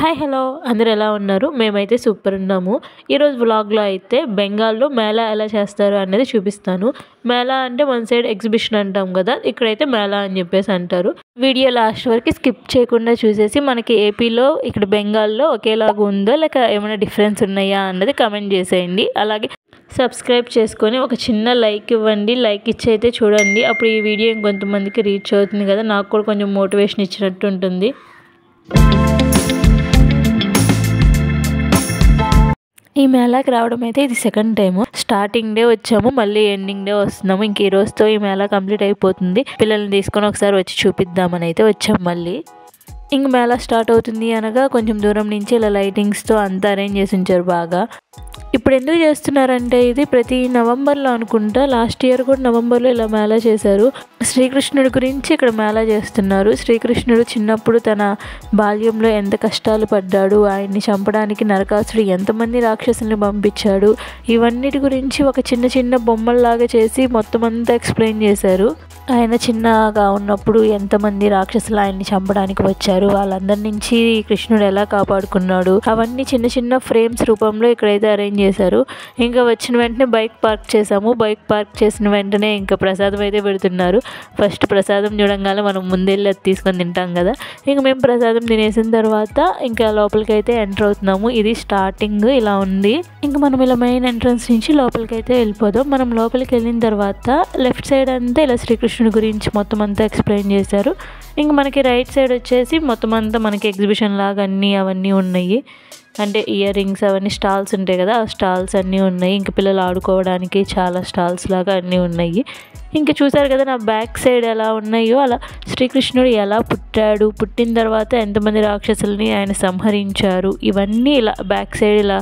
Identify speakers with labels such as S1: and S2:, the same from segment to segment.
S1: Hi hello అందరూ ఎలా ఉన్నారు? మేమైతే సూపర్ ఉన్నాము. ఈరోజు వ్లాగ్లో అయితే బెంగాల్లో మేళా ఎలా చేస్తారు అనేది చూపిస్తాను. మేళా అంటే మన సైడ్ ఎగ్జిబిషన్ అంటాం కదా, ఇక్కడైతే మేళా అని చెప్పేసి అంటారు. వీడియో లాస్ట్ వరకు స్కిప్ చేయకుండా చూసేసి మనకి ఏపీలో ఇక్కడ బెంగాల్లో ఒకేలాగా ఉందో లేక ఏమైనా డిఫరెన్స్ ఉన్నాయా అన్నది కమెంట్ చేసేయండి. అలాగే సబ్స్క్రైబ్ చేసుకొని ఒక చిన్న లైక్ ఇవ్వండి. లైక్ ఇచ్చి అయితే చూడండి, అప్పుడు ఈ వీడియో ఇంకొంతమందికి రీచ్ అవుతుంది కదా, నాకు కూడా కొంచెం మోటివేషన్ ఇచ్చినట్టు ఉంటుంది. ఈ మేళాకి రావడం అయితే ఇది సెకండ్ టైము. స్టార్టింగ్ డే వచ్చాము, మళ్ళీ ఎండింగ్ డే వస్తున్నాము. ఇంక ఈ రోజుతో ఈ మేళా కంప్లీట్ అయిపోతుంది. పిల్లల్ని తీసుకొని ఒకసారి వచ్చి చూపిద్దామని అయితే వచ్చాము. మళ్ళీ ఇంక మేళా స్టార్ట్ అవుతుంది అనగా కొంచెం దూరం నుంచి ఇలా లైటింగ్స్తో అంతా అరేంజ్ చేసి ఉంచారు బాగా. ఇప్పుడు ఎందుకు చేస్తున్నారంటే ఇది ప్రతి నవంబర్లో అనుకుంటా, లాస్ట్ ఇయర్ కూడా నవంబర్లో ఇలా మేళా చేశారు. శ్రీకృష్ణుడి గురించి ఇక్కడ మేళా చేస్తున్నారు. శ్రీకృష్ణుడు చిన్నప్పుడు తన బాల్యంలో ఎంత కష్టాలు పడ్డాడు, ఆయన్ని చంపడానికి నరకాసుడు ఎంతమంది రాక్షసుల్ని పంపించాడు, ఇవన్నిటి గురించి ఒక చిన్న చిన్న బొమ్మల్లాగా చేసి మొత్తం అంతా ఎక్స్ప్లెయిన్ చేశారు. ఆయన చిన్నగా ఉన్నప్పుడు ఎంతమంది రాక్షసులు ఆయన్ని చంపడానికి వచ్చారు, వాళ్ళందరి నుంచి కృష్ణుడు ఎలా కాపాడుకున్నాడు, అవన్నీ చిన్న చిన్న ఫ్రేమ్స్ రూపంలో ఇక్కడైతే అరేంజ్ చేశారు. ఇంకా వచ్చిన వెంటనే బైక్ పార్క్ చేసాము. బైక్ పార్క్ చేసిన వెంటనే ఇంకా ప్రసాదం అయితే పెడుతున్నారు. ఫస్ట్ ప్రసాదం చూడంగానే మనం ముందెళ్ళి అది తీసుకొని తింటాం కదా, ఇంక మేము ప్రసాదం తినేసిన తర్వాత ఇంకా లోపలికి అయితే ఎంటర్ అవుతున్నాము. ఇది స్టార్టింగ్ ఇలా ఉంది. ఇంకా మనం ఇలా మెయిన్ ఎంట్రన్స్ నుంచి లోపలికి అయితే వెళ్ళిపోదాం. మనం లోపలికి వెళ్ళిన తర్వాత లెఫ్ట్ సైడ్ అంతా ఇలా శ్రీకృష్ణుడి గురించి మొత్తం అంతా ఎక్స్ప్లెయిన్ చేశారు. ఇంక మనకి రైట్ సైడ్ వచ్చేసి మొత్తం అంతా మనకి ఎగ్జిబిషన్ లాగా అవన్నీ ఉన్నాయి. అంటే ఇయర్ రింగ్స్ అవన్నీ స్టాల్స్ ఉంటాయి కదా, ఆ స్టాల్స్ అన్నీ ఉన్నాయి. ఇంక పిల్లలు ఆడుకోవడానికి చాలా స్టాల్స్ లాగా అన్నీ ఉన్నాయి. ఇంకా చూసారు కదా నా బ్యాక్ సైడ్ ఎలా ఉన్నాయో, అలా శ్రీకృష్ణుడు ఎలా పుట్టాడు, పుట్టిన తర్వాత ఎంతమంది రాక్షసుల్ని ఆయన సంహరించారు, ఇవన్నీ ఇలా బ్యాక్ సైడ్ ఇలా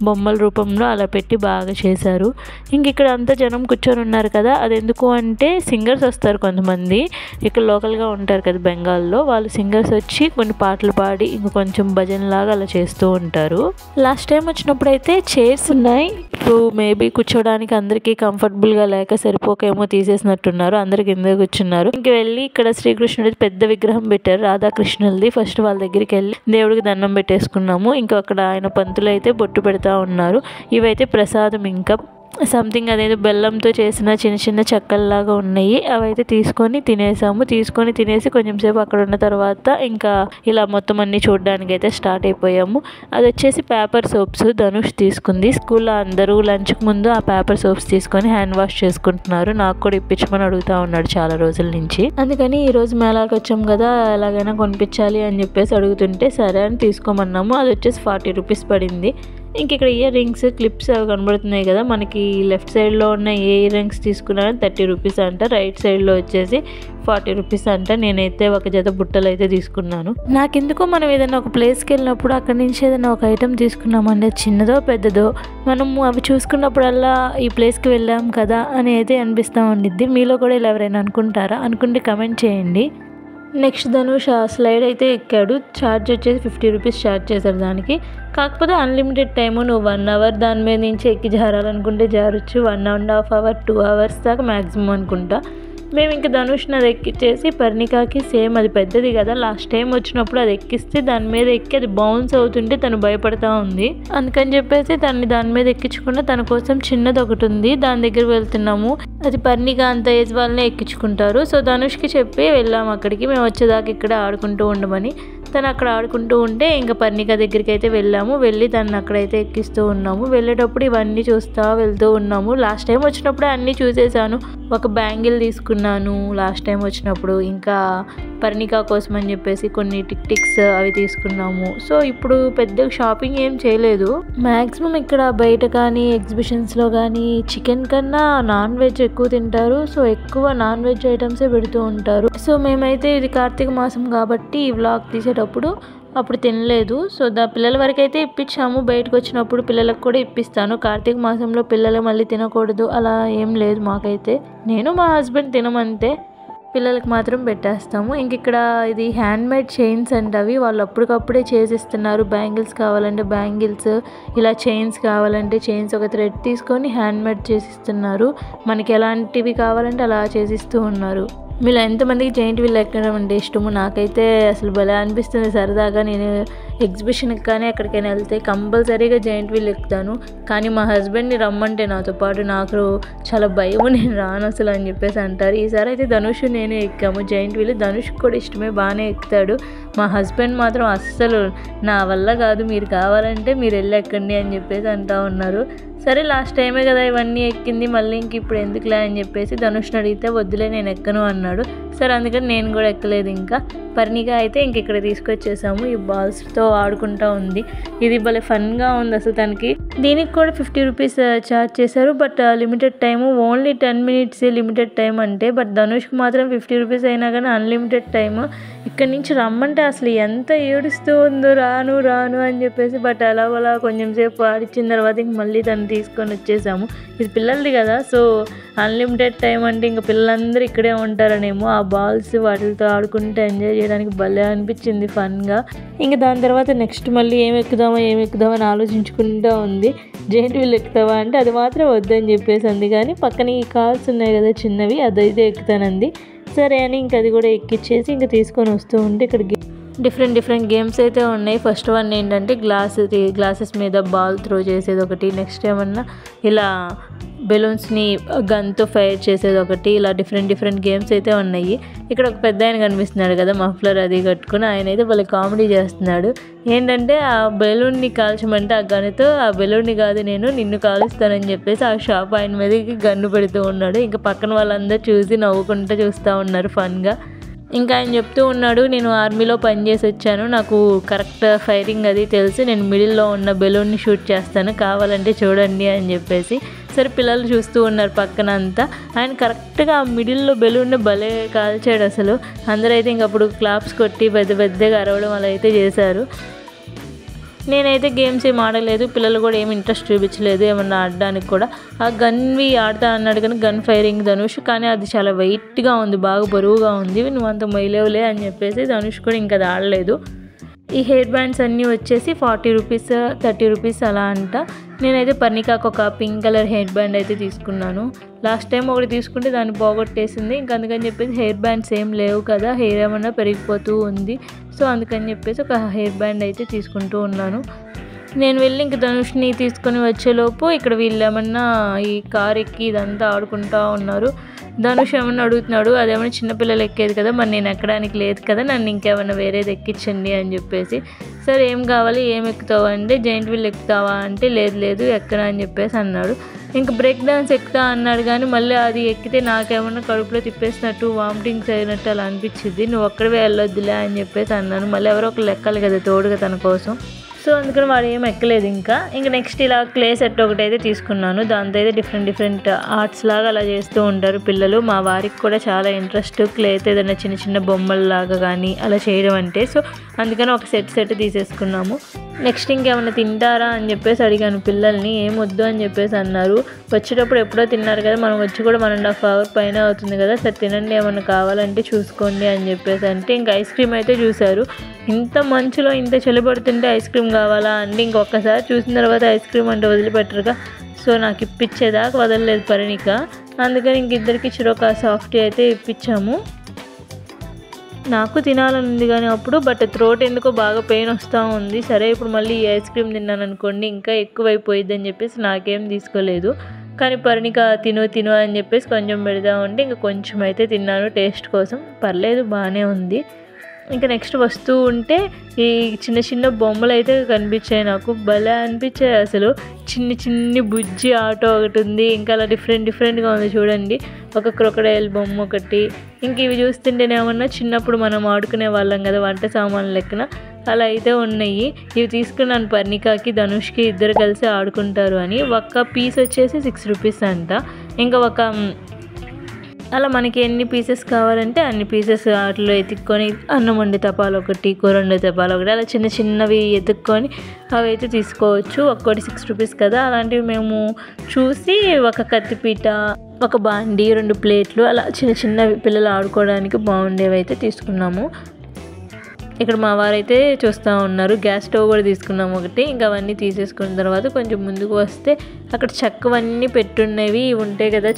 S1: బొమ్మల రూపంలో అలా పెట్టి బాగా చేశారు. ఇంక ఇక్కడ అంతా జనం కూర్చొని ఉన్నారు కదా, అది ఎందుకు అంటే సింగర్స్ వస్తారు కొంతమంది, ఇక్కడ లోకల్గా ఉంటారు కదా బెంగాల్లో, వాళ్ళు సింగర్స్ వచ్చి కొన్ని పాటలు పాడి ఇంక కొంచెం భజన లాగా అలా చేస్తూ ఉంటారు. లాస్ట్ టైం వచ్చినప్పుడు అయితే చైర్స్ ఉన్నాయి. ఇప్పుడు మేబీ కూర్చోడానికి అందరికీ కంఫర్టబుల్గా లేక సరిపోకేమో తీసేసినట్టున్నారు, అందరు కింద కూర్చున్నారు. ఇంక వెళ్ళి ఇక్కడ శ్రీకృష్ణుడి పెద్ద విగ్రహం పెట్టారు, రాధాకృష్ణులది. ఫస్ట్ వాళ్ళ దగ్గరికి వెళ్ళి దేవుడికి దండం పెట్టేసుకున్నాము. ఇంకా అక్కడ ఆయన పంతులు అయితే బొట్టు పెడతా ఉన్నారు. ఇవైతే ప్రసాదం, ఇంకా సంథింగ్ అదేదో బెల్లంతో చేసిన చిన్న చిన్న చెక్కల్లాగా ఉన్నాయి, అవైతే తీసుకొని తినేసి కొంచెం సేపు అక్కడ ఉన్న తర్వాత ఇంకా ఇలా మొత్తం అన్ని చూడడానికి అయితే స్టార్ట్ అయిపోయాము. అది వచ్చేసి పేపర్ సోప్స్ ధనుష్ తీసుకుంది. స్కూల్లో అందరూ లంచ్కి ముందు ఆ పేపర్ సోప్స్ తీసుకొని హ్యాండ్ వాష్ చేసుకుంటున్నారు. నాకు కూడా ఇప్పించమని అడుగుతూ ఉన్నాడు చాలా రోజుల నుంచి. అందుకని ఈరోజు మేళాకి వచ్చాం కదా, ఎలాగైనా కొనిపించాలి అని చెప్పేసి అడుగుతుంటే సరే అని తీసుకోమన్నాము. అది వచ్చేసి 40 రూపీస్ పడింది. ఇంక ఇక్కడ ఇయర్ రింగ్స్ క్లిప్స్ అవి కనబడుతున్నాయి కదా, మనకి లెఫ్ట్ సైడ్లో ఉన్న ఏ ఇయర్ రింగ్స్ తీసుకున్నా 30 రూపీస్ అంట, రైట్ సైడ్లో వచ్చేసి 40 రూపీస్ అంట. నేనైతే ఒక జత బుట్టలు అయితే తీసుకున్నాను. నాకెందుకో మనం ఏదైనా ఒక ప్లేస్కి వెళ్ళినప్పుడు అక్కడి నుంచి ఏదైనా ఒక ఐటెం తీసుకున్నామంటే చిన్నదో పెద్దదో, మనము అవి చూసుకున్నప్పుడల్లా ఈ ప్లేస్కి వెళ్ళాం కదా అని అయితే అనిపిస్తూ ఉండిద్ది. మీలో కూడా ఇలా ఎవరైనా అనుకుంటారా? అనుకుంటే కమెంట్ చేయండి. నెక్స్ట్ ధనుష్ ఆ స్లైడ్ అయితే ఎక్కాడు. ఛార్జ్ వచ్చేసి 50 రూపీస్ ఛార్జ్ చేశారు దానికి. కాకపోతే అన్లిమిటెడ్ టైము, నువ్వు 1 అవర్ దాని మీద నుంచి ఎక్కి జారాలనుకుంటే జారొచ్చు. 1.5 అవర్ 2 అవర్స్ దాకా మ్యాక్సిమం అనుకుంటా. మేము ఇంకా ధనుష్ని అది ఎక్కిచ్చేసి పర్ణికాకి సేమ్, అది పెద్దది కదా, లాస్ట్ టైం వచ్చినప్పుడు అది ఎక్కిస్తే దాని మీద ఎక్కి అది బౌన్స్ అవుతుంటే తను భయపడతా ఉంది. అందుకని చెప్పేసి దాని మీద ఎక్కించకుండా తన కోసం చిన్నది ఒకటి ఉంది, దాని దగ్గర వెళ్తున్నాము. అది పర్ణిక అంత ఏజ్ వాళ్ళనే ఎక్కించుకుంటారు. సో ధనుష్కి చెప్పి వెళ్ళాము అక్కడికి, మేము వచ్చేదాకా ఇక్కడ ఆడుకుంటూ ఉండమని. తను అక్కడ ఆడుకుంటూ ఉంటే ఇంకా పర్ణిక దగ్గరికి అయితే వెళ్ళాము. వెళ్ళి తను అక్కడైతే ఎక్కిస్తూ ఉన్నాము. వెళ్ళేటప్పుడు ఇవన్నీ చూస్తూ వెళ్తూ ఉన్నాము. లాస్ట్ టైం వచ్చినప్పుడే అన్నీ చూసేసాను. ఒక బ్యాంగిల్ తీసుకున్నాను లాస్ట్ టైం వచ్చినప్పుడు, ఇంకా పర్ణిక కోసం అని చెప్పేసి కొన్ని టిక్స్ అవి తీసుకున్నాము. సో ఇప్పుడు పెద్ద షాపింగ్ ఏం చేయలేదు. మ్యాక్సిమం ఇక్కడ బయట కానీ ఎగ్జిబిషన్స్లో కానీ చికెన్ కన్నా నాన్ వెజ్ ఎక్కువ తింటారు. సో ఎక్కువ నాన్ వెజ్ ఐటమ్సే పెడుతూ ఉంటారు. సో మేమైతే ఇది కార్తీక మాసం కాబట్టి ఈ వ్లాగ్ తీసేటప్పుడు అప్పుడు తినలేదు. సో పిల్లల వరకు అయితే ఇప్పించాము. బయటకు వచ్చినప్పుడు పిల్లలకు కూడా ఇప్పిస్తాను. కార్తీక మాసంలో పిల్లలు మళ్ళీ తినకూడదు అలా ఏం లేదు మాకైతే. నేను మా హస్బెండ్ తినమంతే, పిల్లలకి మాత్రం పెట్టేస్తాము. ఇంక ఇక్కడ ఇది హ్యాండ్మేడ్ చైన్స్ అంటవి, వాళ్ళు అప్పటికప్పుడే చేసిస్తున్నారు. బ్యాంగిల్స్ కావాలంటే బ్యాంగిల్స్, ఇలా చైన్స్ కావాలంటే చైన్స్, ఒక థ్రెడ్ తీసుకొని హ్యాండ్మేడ్ చేసిస్తున్నారు. మనకి ఎలాంటివి కావాలంటే అలా చేసిస్తూ ఉన్నారు. మీలో ఎంతమందికి జైంట్ వీల్ ఎక్కడం అంటే ఇష్టము? నాకైతే అసలు భలే అనిపిస్తుంది సరదాగా. నేను ఎగ్జిబిషన్కి కానీ ఎక్కడికైనా వెళ్తే కంపల్సరీగా జైంట్ వీల్ ఎక్కుతాను. కానీ మా హస్బెండ్ని రమ్మంటే నాతో పాటు నాకు చాలా భయం, నేను రాను అసలు అని చెప్పేసి అంటారు. ఈసారి అయితే ధనుష్ నేను ఎక్కాము జైంట్ వీల్. ధనుష్కి కూడా ఇష్టమే, బాగానే ఎక్కుతాడు. మా హస్బెండ్ మాత్రం అస్సలు నా వల్ల కాదు, మీరు కావాలంటే మీరు వెళ్ళి ఎక్కండి అని చెప్పేసి అంటూ ఉన్నారు. సరే లాస్ట్ టైమే కదా ఇవన్నీ ఎక్కింది, మళ్ళీ ఇంక ఇప్పుడు ఎందుకులే అని చెప్పేసి ధనుష్ని అడిగితే వద్దులే నేను ఎక్కను అన్నాడు. సరే అందుకని నేను కూడా ఎక్కలేదు. ఇంకా పర్ణిక అయితే ఇంక ఇక్కడ తీసుకొచ్చేసాము. ఈ బాల్స్తో ఆడుకుంటూ ఉంది. ఇది భలే ఫన్గా ఉంది అసలు తనకి. దీనికి కూడా 50 రూపీస్ ఛార్జ్ చేశారు. But limited time, only 10 minutes limited time అంటే. బట్ ధనుష్కి మాత్రం 50 రూపీస్ అయినా కానీ అన్లిమిటెడ్ టైము. ఇక్కడి నుంచి రమ్మంటే అసలు ఎంత ఏడుస్తూ ఉందో రాను రాను అని చెప్పేసి. బట్ అలా కొంచెం సేపు ఆడిచ్చిన తర్వాత ఇంక మళ్ళీ తను తీసుకొని వచ్చేసాము. ఇది పిల్లలది కదా, సో అన్లిమిటెడ్ టైం అంటే ఇంకా పిల్లలందరూ ఇక్కడే ఉంటారనేమో. ఆ బాల్స్ వాటితో ఆడుకుంటే ఎంజాయ్ చేయడానికి భలే అనిపించింది ఫన్గా. ఇంకా దాని తర్వాత నెక్స్ట్ మళ్ళీ ఏం ఎక్కుదామా అని ఆలోచించుకుంటూ ఉంది. జైంట్ వీల్ ఎక్కుతావా అంటే అది మాత్రం వద్దని చెప్పేసి అంది. కానీ పక్కన ఈ కార్స్ ఉన్నాయి కదా చిన్నవి, అదైతే ఎక్కుతానంది. సరే అని ఇంక అది కూడా ఎక్కిచ్చేసి ఇంకా తీసుకొని వస్తూ ఉంటే ఇక్కడ డిఫరెంట్ గేమ్స్ అయితే ఉన్నాయి. ఫస్ట్ వన్ ఏంటంటే గ్లాసెస్ మీద బాల్ త్రో చేసేది ఒకటి, నెక్స్ట్ ఏమన్నా ఇలా బెలూన్స్ని గన్తో ఫైర్ చేసేది ఒకటి, ఇలా డిఫరెంట్ గేమ్స్ అయితే ఉన్నాయి. ఇక్కడ ఒక పెద్ద ఆయన కనిపిస్తున్నాడు కదా మఫ్లర్ అది కట్టుకుని, ఆయన అయితే భలే కామెడీ చేస్తున్నాడు. ఏంటంటే ఆ బెలూన్ని కాల్చమంటే ఆ గన్నుతో ఆ బెలూన్ని కాదు నేను నిన్ను కాలుస్తానని చెప్పేసి ఆ షాప్ ఆయన మీదకి గన్ను పెడుతూ ఉన్నాడు. ఇంకా పక్కన వాళ్ళందరూ చూసి నవ్వుకుంటూ చూస్తూ ఉన్నారు ఫన్గా. ఇంకా ఆయన చెప్తూ ఉన్నాడు, నేను ఆర్మీలో పనిచేసి వచ్చాను, నాకు కరెక్ట్ ఫైరింగ్ అది తెలిసి నేను మిడిల్లో ఉన్న బెలూన్ని షూట్ చేస్తాను, కావాలంటే చూడండి అని చెప్పేసి. సరే పిల్లలు చూస్తూ ఉన్నారు పక్కన అంతా. ఆయన కరెక్ట్గా ఆ మిడిల్లో బెలూన్ని భలే కాల్చాడు అసలు. అందరూ అయితే ఇంక అప్పుడు క్లాప్స్ కొట్టి పెద్దగా అరవడం అలా అయితే చేశారు. నేనైతే గేమ్స్ ఏం ఆడలేదు, పిల్లలు కూడా ఏమి ఇంట్రెస్ట్ చూపించలేదు ఏమన్నా ఆడడానికి కూడా. ఆ గన్వి ఆడతా అన్నాడు కానీ గన్ ఫైరింగ్ ధనుష్, కానీ అది చాలా వెయిట్గా ఉంది, బాగా బరువుగా ఉంది, నువ్వు అంత మొయ్యలేవులే అని చెప్పేసి ధనుష్ కూడా ఇంకా అది ఆడలేదు. ఈ హెయిర్ బ్యాండ్స్ అన్నీ వచ్చేసి 40 రూపీస్ 30 రూపీస్ అలా అంట. నేనైతే పర్ణికాకు ఒక పింక్ కలర్ హెయిర్ బ్యాండ్ అయితే తీసుకున్నాను. లాస్ట్ టైం ఒకటి తీసుకుంటే దాన్ని పోగొట్టేసింది. ఇంకా అందుకని చెప్పేసి హెయిర్ బ్యాండ్స్ ఏం లేవు కదా, హెయిర్ ఏమన్నా పెరిగిపోతూ ఉంది, సో అందుకని చెప్పేసి ఒక హెయిర్ బ్యాండ్ అయితే తీసుకుంటూ ఉన్నాను. నేను వెళ్ళి ఇంక ధనుష్ని తీసుకొని వచ్చేలోపు ఇక్కడ వీళ్ళు ఏమన్నా ఈ కార్ ఎక్కి ఇదంతా ఆడుకుంటూ ఉన్నారు. ధనుష్ ఏమన్నా అడుగుతున్నాడు, అదేమన్నా చిన్నపిల్లలు ఎక్కేది కదా, మరి నేను ఎక్కడానికి లేదు కదా, నన్ను ఇంకేమన్నా వేరేది ఎక్కించండి అని చెప్పేసి. సరే ఏం కావాలి, ఏం ఎక్కుతావా అంటే జైంట్ వీల్ ఎక్కుతావా అంటే లేదు ఎక్కడా అని చెప్పేసి అన్నాడు. ఇంకా బ్రేక్ డాన్స్ ఎక్కుతా అన్నాడు కానీ మళ్ళీ అది ఎక్కితే నాకేమన్నా కడుపులో తిప్పేసినట్టు వామిటింగ్స్ అయినట్టు అలా అనిపించింది, నువ్వు ఒక్కడివే వెళ్ళొద్దులే అని చెప్పేసి అన్నాను. మళ్ళీ ఎవరో ఒకరు ఎక్కాలి కదా తోడుగా తన కోసం, సో అందుకని వాడు ఏం ఎక్కలేదు. ఇంకా నెక్స్ట్ ఇలా క్లే సెట్ ఒకటి అయితే తీసుకున్నాను. దాంతో అయితే డిఫరెంట్ ఆర్ట్స్ లాగా అలా చేస్తూ ఉంటారు పిల్లలు. మా వారికి కూడా చాలా ఇంట్రెస్ట్ క్లేతో ఏదైనా చిన్న బొమ్మల్లాగా కానీ అలా చేయడం అంటే, సో అందుకని ఒక సెట్ తీసేసుకున్నాము. నెక్స్ట్ ఇంకేమైనా తింటారా అని చెప్పేసి అడిగాను పిల్లల్ని, ఏం వద్దు అని చెప్పేసి అన్నారు. వచ్చేటప్పుడు ఎప్పుడో తిన్నారు కదా, మనం వచ్చి కూడా 1.5 hour పైన అవుతుంది కదా, సరే తినండి ఏమన్నా కావాలంటే చూసుకోండి అని చెప్పేసి అంటే ఇంకా ఐస్ క్రీమ్ అయితే చూశారు. ఇంత మంచులో ఇంత చలి పడుతుంటే ఐస్ క్రీమ్ కావాలా అంటే ఇంకొకసారి చూసిన తర్వాత ఐస్ క్రీమ్ అంటే వదిలిపెట్టరుగా, సో నాకు ఇప్పించేదాకా వదలలేదు పర్ణిక. అందుకని ఇంక ఇద్దరికి చిరొక సాఫ్టీ అయితే ఇప్పించాము. నాకు తినాలని ఉంది కానీ అప్పుడు, బట్ థ్రోట్ ఎందుకో బాగా పెయిన్ వస్తూ ఉంది. సరే ఇప్పుడు మళ్ళీ ఈ ఐస్ క్రీమ్ తిన్నాను అనుకోండి ఇంకా ఎక్కువైపోయిద్ది అని చెప్పేసి నాకేం తీసుకోలేదు. కానీ పర్ణిక తిను అని చెప్పేసి కొంచెం పెడతా ఉంటే ఇంకా కొంచెం అయితే తిన్నాను టేస్ట్ కోసం, పర్లేదు బాగానే ఉంది. ఇంకా నెక్స్ట్ వస్తూ ఉంటే ఈ చిన్న బొమ్మలు అయితే కనిపించాయి, నాకు భలే అనిపించాయి అసలు. చిన్ని బుజ్జి ఆటో ఒకటి ఉంది, ఇంకా అలా డిఫరెంట్గా ఉంది చూడండి. ఒక క్రొకడైల్ బొమ్మ ఒకటి, ఇంక ఇవి చూస్తుంటేనేమన్నా చిన్నప్పుడు మనం ఆడుకునే వాళ్ళం కదా వంట సామాన్లు లెక్కన, అలా అయితే ఉన్నాయి. ఇవి తీసుకున్నాను పర్ణికాకి ధనుష్కి, ఇద్దరు కలిసి ఆడుకుంటారు అని. ఒక్క పీస్ వచ్చేసి 6 రూపీస్ అంట. ఇంకా అలా మనకి ఎన్ని పీసెస్ కావాలంటే అన్ని పీసెస్ వాటిలో ఎత్తుక్కొని అన్నం వండే తపాలు ఒకటి, కూర వండే తపాలు ఒకటి, అలా చిన్నవి ఎత్తుక్కొని అవి అయితే తీసుకోవచ్చు. ఒక్కోటి 6 రూపీస్ కదా. అలాంటివి మేము చూసి ఒక కత్తిపీట, ఒక బాండి, 2 ప్లేట్లు అలా చిన్నవి పిల్లలు ఆడుకోవడానికి బాగుండేవి అయితే తీసుకున్నాము. ఇక్కడ మా వారైతే చూస్తూ ఉన్నారు. గ్యాస్ స్టవ్ కూడా తీసుకున్నాము ఒకటి. ఇంకా అవన్నీ తీసేసుకున్న తర్వాత కొంచెం ముందుకు వస్తే అక్కడ చెక్కవన్నీ పెట్టున్నవి ఉంటాయి కదా,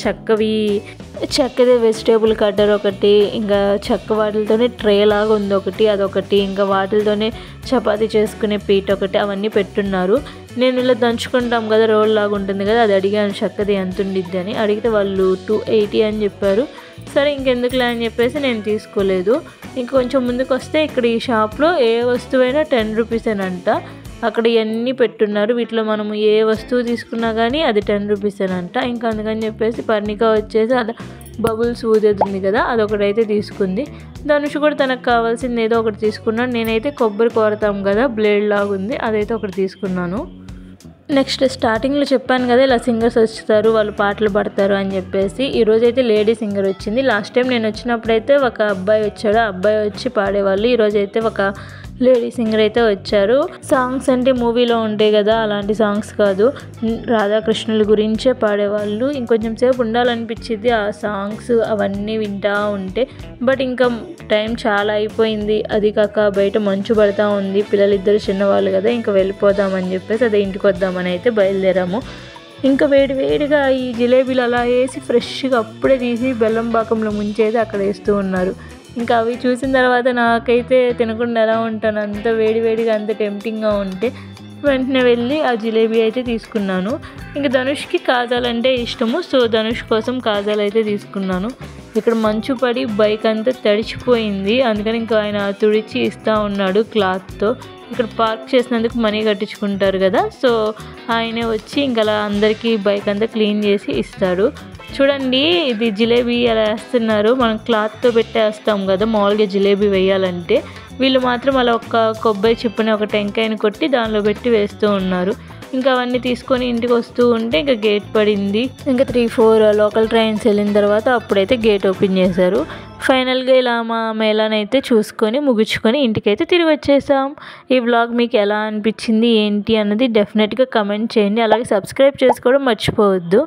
S1: చెక్కదే వెజిటేబుల్ కట్టర్ ఒకటి, ఇంకా చెక్క వాటితోనే ట్రే లాగా ఉంది ఒకటి, అదొకటి, ఇంకా వాటితోనే చపాతీ చేసుకునే పీట ఒకటి అవన్నీ పెట్టున్నారు. నేను ఇలా దంచుకుంటాం కదా, రోల్ లాగా ఉంటుంది కదా, అది అడిగాను చక్కది ఎంత ఉండిద్ది అని. అడిగితే వాళ్ళు 280 అని చెప్పారు. సరే ఇంకెందుకులే అని చెప్పేసి నేను తీసుకోలేదు. ఇంకొంచెం ముందుకు వస్తే ఇక్కడ ఈ షాప్లో ఏ వస్తువైనా 10 రూపీసేనంట. అక్కడ ఇవన్నీ పెట్టున్నారు. వీటిలో మనము ఏ వస్తువు తీసుకున్నా కానీ అది 10 రూపీసేనంట. ఇంకా అందుకని చెప్పేసి పర్ణిక వచ్చేసి అది బబుల్స్ ఊదేది ఉంది కదా, అదొకటైతే తీసుకుంది. ధనుష్ కూడా తనకు కావాల్సింది ఏదో ఒకటి తీసుకున్నాడు. నేనైతే కొబ్బరి కోరతాం కదా, బ్లేడ్ లాగా ఉంది, అదైతే ఒకటి తీసుకున్నాను. నెక్స్ట్ స్టార్టింగ్లో చెప్పాను కదా ఇలా సింగర్స్ వస్తారు, వాళ్ళు పాటలు పాడతారు అని చెప్పేసి. ఈరోజైతే లేడీ సింగర్ వచ్చింది. లాస్ట్ టైం నేను వచ్చినప్పుడైతే ఒక అబ్బాయి వచ్చాడు, ఆ అబ్బాయి వచ్చి పాడేవాళ్ళు. ఈరోజైతే ఒక లేడీ సింగర్ అయితే వచ్చారు. సాంగ్స్ అంటే మూవీలో ఉంటాయి కదా, అలాంటి సాంగ్స్ కాదు, రాధాకృష్ణుల గురించే పాడేవాళ్ళు. ఇంకొంచెం సేపు ఉండాలనిపించింది ఆ సాంగ్స్ అవన్నీ వింటూ ఉంటే. బట్ ఇంకా టైం చాలా అయిపోయింది. అది కాక బయట మంచు పడతా ఉంది, పిల్లలిద్దరు చిన్నవాళ్ళు కదా, ఇంకా వెళ్ళిపోదామని చెప్పేసి అదే ఇంటికి వద్దామని అయితే బయలుదేరాము. ఇంకా వేడివేడిగా ఈ జిలేబీలు అలా వేసి ఫ్రెష్గా అప్పుడే తీసి బెల్లం పాకంలో ముంచేది అక్కడ వేస్తూ ఉన్నారు. ఇంకా అవి చూసిన తర్వాత నాకైతే తినకుండా ఎలా ఉంటాను, అంత వేడివేడిగా అంత టెంప్టింగ్గా ఉంటే వెంటనే వెళ్ళి ఆ జిలేబీ అయితే తీసుకున్నాను. ఇంకా ధనుష్కి కాజాలంటే ఇష్టము, సో ధనుష్ కోసం కాజాలు అయితే తీసుకున్నాను. ఇక్కడ మంచు పడి బైక్ అంతా తడిచిపోయింది, అందుకని ఇంకా ఆయన తుడిచి ఇస్తూ ఉన్నాడు క్లాత్తో. ఇక్కడ పార్క్ చేసినందుకు మనీ కట్టించుకుంటారు కదా, సో ఆయనే వచ్చి ఇంకా అలా అందరికీ బైక్ అంతా క్లీన్ చేసి ఇస్తాడు. చూడండి ఇది జిలేబీ అలా వేస్తున్నారు, మనం క్లాత్తో పెట్టేస్తాం కదా మామూలుగా జిలేబీ వేయాలంటే. వీళ్ళు మాత్రం అలా ఒక కొబ్బరి చిప్పని ఒక టెంకాయని కొట్టి దానిలో పెట్టి వేస్తూ ఉన్నారు. ఇంకా అవన్నీ తీసుకొని ఇంటికి వస్తూ ఉంటే ఇంకా గేట్ పడింది. ఇంకా 3-4 లోకల్ ట్రైన్స్ వెళ్ళిన తర్వాత అప్పుడైతే గేట్ ఓపెన్ చేశారు. ఫైనల్గా ఇలా మా మేళానైతే చూసుకొని ముగించుకొని ఇంటికైతే తిరిగి వచ్చేసాం. ఈ వ్లాగ్ మీకు ఎలా అనిపించింది ఏంటి అన్నది డెఫినెట్గా కమెంట్ చేయండి. అలాగే సబ్స్క్రైబ్ చేసుకోవడం మర్చిపోవద్దు.